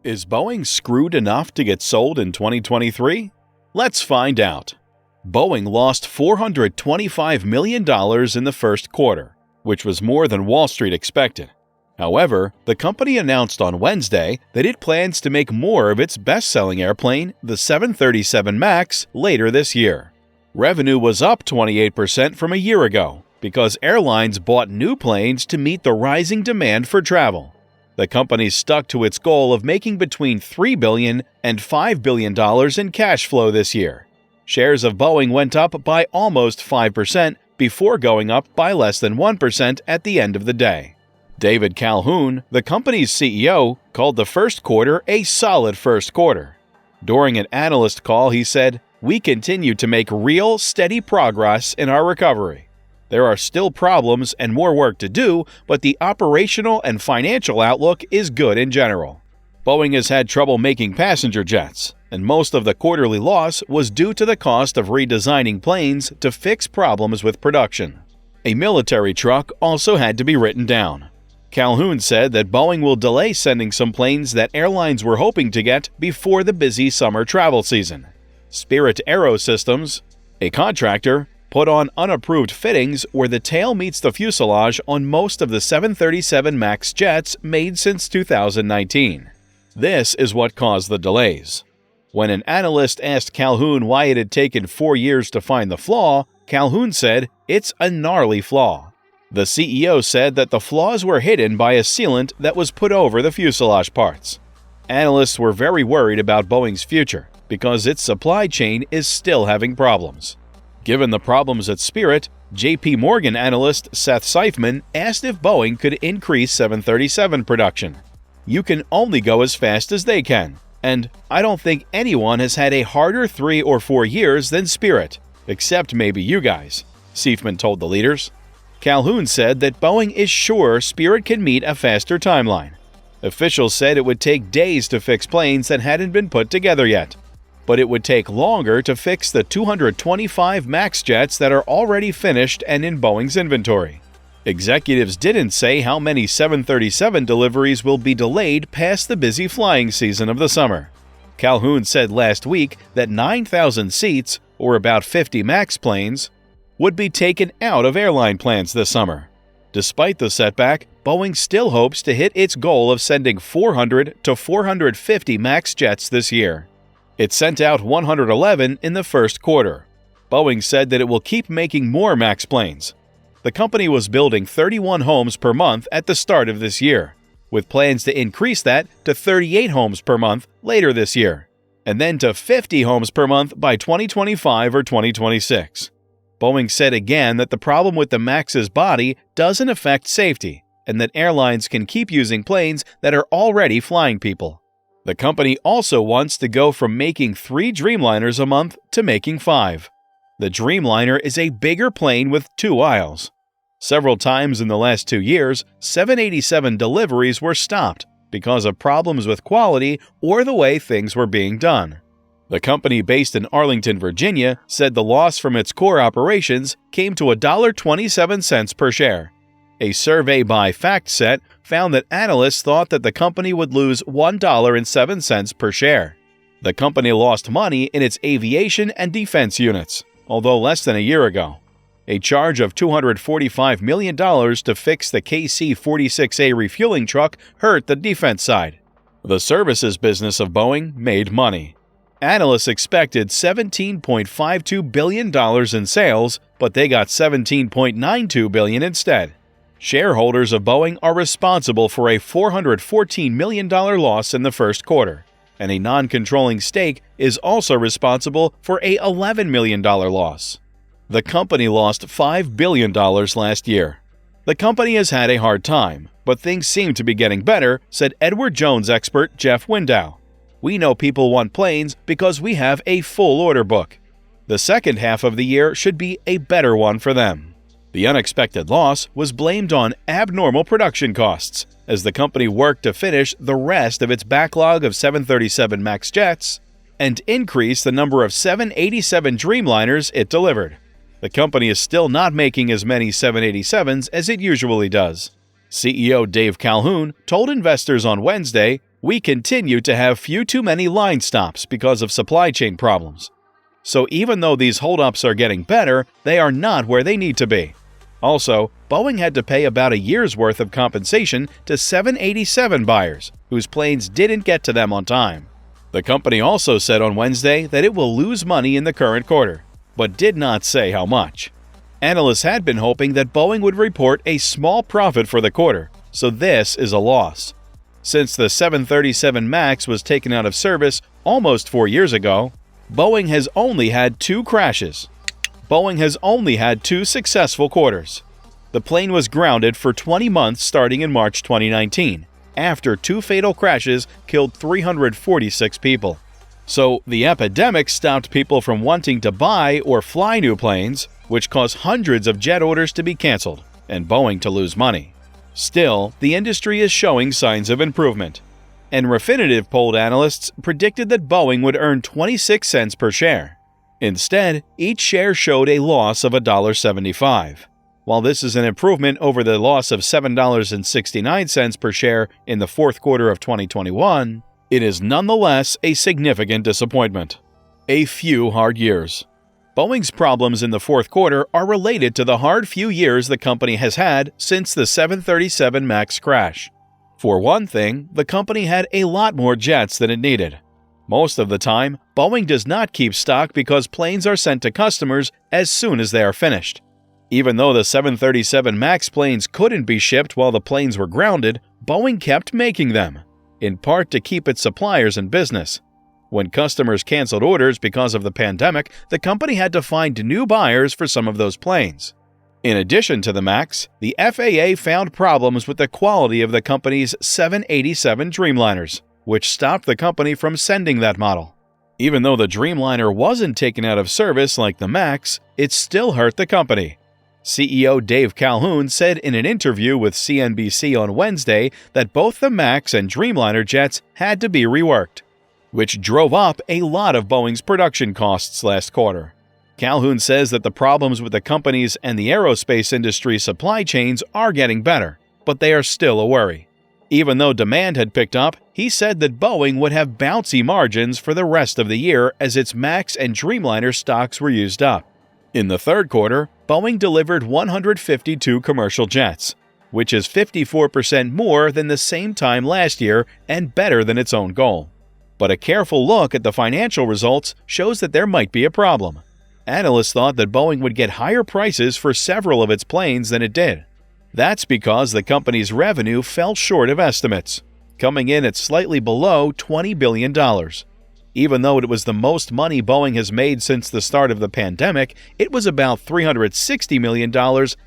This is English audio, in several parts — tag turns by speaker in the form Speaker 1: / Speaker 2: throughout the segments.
Speaker 1: Is Boeing screwed enough to get sold in 2023? Let's find out. Boeing lost $425 million in the first quarter, which was more than Wall Street expected. However, the company announced on Wednesday that it plans to make more of its best-selling airplane, the 737 MAX, later this year. Revenue was up 28% from a year ago because airlines bought new planes to meet the rising demand for travel. The company stuck to its goal of making between $3 billion and $5 billion in cash flow this year. Shares of Boeing went up by almost 5% before going up by less than 1% at the end of the day. David Calhoun, the company's CEO, called the first quarter a solid first quarter. During an analyst call, he said, "We continue to make real, steady progress in our recovery. There are still problems and more work to do, but the operational and financial outlook is good in general." Boeing has had trouble making passenger jets, and most of the quarterly loss was due to the cost of redesigning planes to fix problems with production. A military truck also had to be written down. Calhoun said that Boeing will delay sending some planes that airlines were hoping to get before the busy summer travel season. Spirit Aerosystems, a contractor, put on unapproved fittings where the tail meets the fuselage on most of the 737 MAX jets made since 2019. This is what caused the delays. When an analyst asked Calhoun why it had taken 4 years to find the flaw, Calhoun said, "It's a gnarly flaw." The CEO said that the flaws were hidden by a sealant that was put over the fuselage parts. Analysts were very worried about Boeing's future because its supply chain is still having problems. Given the problems at Spirit, J.P. Morgan analyst Seth Seifman asked if Boeing could increase 737 production. "You can only go as fast as they can, and I don't think anyone has had a harder 3 or 4 years than Spirit, except maybe you guys," Seifman told the leaders. Calhoun said that Boeing is sure Spirit can meet a faster timeline. Officials said it would take days to fix planes that hadn't been put together yet, but it would take longer to fix the 225 MAX jets that are already finished and in Boeing's inventory. Executives didn't say how many 737 deliveries will be delayed past the busy flying season of the summer. Calhoun said last week that 9,000 seats, or about 50 MAX planes, would be taken out of airline plans this summer. Despite the setback, Boeing still hopes to hit its goal of sending 400 to 450 MAX jets this year. It sent out 111 in the first quarter. Boeing said that it will keep making more MAX planes. The company was building 31 homes per month at the start of this year, with plans to increase that to 38 homes per month later this year, and then to 50 homes per month by 2025 or 2026. Boeing said again that the problem with the MAX's body doesn't affect safety, and that airlines can keep using planes that are already flying people. The company also wants to go from making 3 Dreamliners a month to making 5. The Dreamliner is a bigger plane with 2 aisles. Several times in the last 2 years, 787 deliveries were stopped because of problems with quality or the way things were being done. The company based in Arlington, Virginia, said the loss from its core operations came to $1.27 per share. A survey by FactSet found that analysts thought that the company would lose $1.07 per share. The company lost money in its aviation and defense units, although less than a year ago. A charge of $245 million to fix the KC-46A refueling truck hurt the defense side. The services business of Boeing made money. Analysts expected $17.52 billion in sales, but they got $17.92 billion instead. Shareholders of Boeing are responsible for a $414 million loss in the first quarter, and a non-controlling stake is also responsible for a $11 million loss. The company lost $5 billion last year. The company has had a hard time, but things seem to be getting better, said Edward Jones expert Jeff Window. "We know people want planes because we have a full order book. The second half of the year should be a better one for them." The unexpected loss was blamed on abnormal production costs, as the company worked to finish the rest of its backlog of 737 MAX jets and increase the number of 787 Dreamliners it delivered. The company is still not making as many 787s as it usually does. CEO Dave Calhoun told investors on Wednesday We continue to have few too many line stops because of supply chain problems. So even though these holdups are getting better, they are not where they need to be. Also, Boeing had to pay about a year's worth of compensation to 787 buyers whose planes didn't get to them on time. The company also said on Wednesday that it will lose money in the current quarter, but did not say how much. Analysts had been hoping that Boeing would report a small profit for the quarter, so this is a loss. Since the 737 MAX was taken out of service almost 4 years ago, Boeing has only had 2 crashes. Boeing has only had 2 successful quarters. The plane was grounded for 20 months starting in March 2019, after 2 fatal crashes killed 346 people. So the epidemic stopped people from wanting to buy or fly new planes, which caused hundreds of jet orders to be canceled and Boeing to lose money. Still, the industry is showing signs of improvement. And Refinitiv polled analysts predicted that Boeing would earn 26 cents per share. Instead, each share showed a loss of $1.75. While this is an improvement over the loss of $7.69 per share in the fourth quarter of 2021, it is nonetheless a significant disappointment. A few hard years. Boeing's problems in the fourth quarter are related to the hard few years the company has had since the 737 MAX crash. For one thing, the company had a lot more jets than it needed. Most of the time, Boeing does not keep stock because planes are sent to customers as soon as they are finished. Even though the 737 MAX planes couldn't be shipped while the planes were grounded, Boeing kept making them, in part to keep its suppliers in business. When customers canceled orders because of the pandemic, the company had to find new buyers for some of those planes. In addition to the MAX, the FAA found problems with the quality of the company's 787 Dreamliners, which stopped the company from sending that model. Even though the Dreamliner wasn't taken out of service like the MAX, it still hurt the company. CEO Dave Calhoun said in an interview with CNBC on Wednesday that both the MAX and Dreamliner jets had to be reworked, which drove up a lot of Boeing's production costs last quarter. Calhoun says that the problems with the company's and the aerospace industry supply chains are getting better, but they are still a worry. Even though demand had picked up, he said that Boeing would have bouncy margins for the rest of the year as its MAX and Dreamliner stocks were used up. In the third quarter, Boeing delivered 152 commercial jets, which is 54% more than the same time last year and better than its own goal. But a careful look at the financial results shows that there might be a problem. Analysts thought that Boeing would get higher prices for several of its planes than it did. That's because the company's revenue fell short of estimates, coming in at slightly below $20 billion. Even though it was the most money Boeing has made since the start of the pandemic, it was about $360 million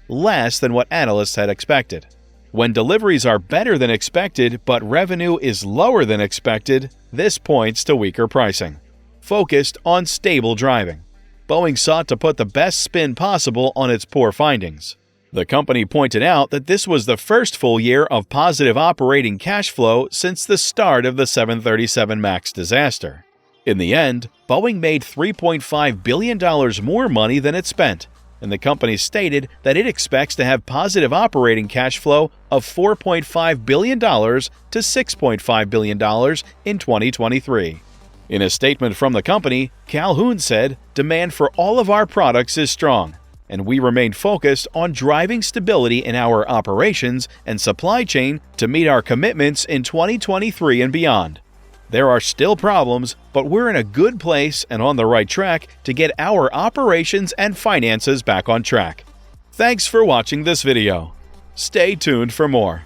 Speaker 1: less than what analysts had expected. When deliveries are better than expected but revenue is lower than expected, this points to weaker pricing. Focused on stable driving, Boeing sought to put the best spin possible on its poor findings. The company pointed out that this was the first full year of positive operating cash flow since the start of the 737 MAX disaster. In the end, Boeing made $3.5 billion more money than it spent, and the company stated that it expects to have positive operating cash flow of $4.5 billion to $6.5 billion in 2023. In a statement from the company, Calhoun said, "Demand for all of our products is strong, and we remain focused on driving stability in our operations and supply chain to meet our commitments in 2023 and beyond. There are still problems, but we're in a good place and on the right track to get our operations and finances back on track." Thanks for watching this video. Stay tuned for more.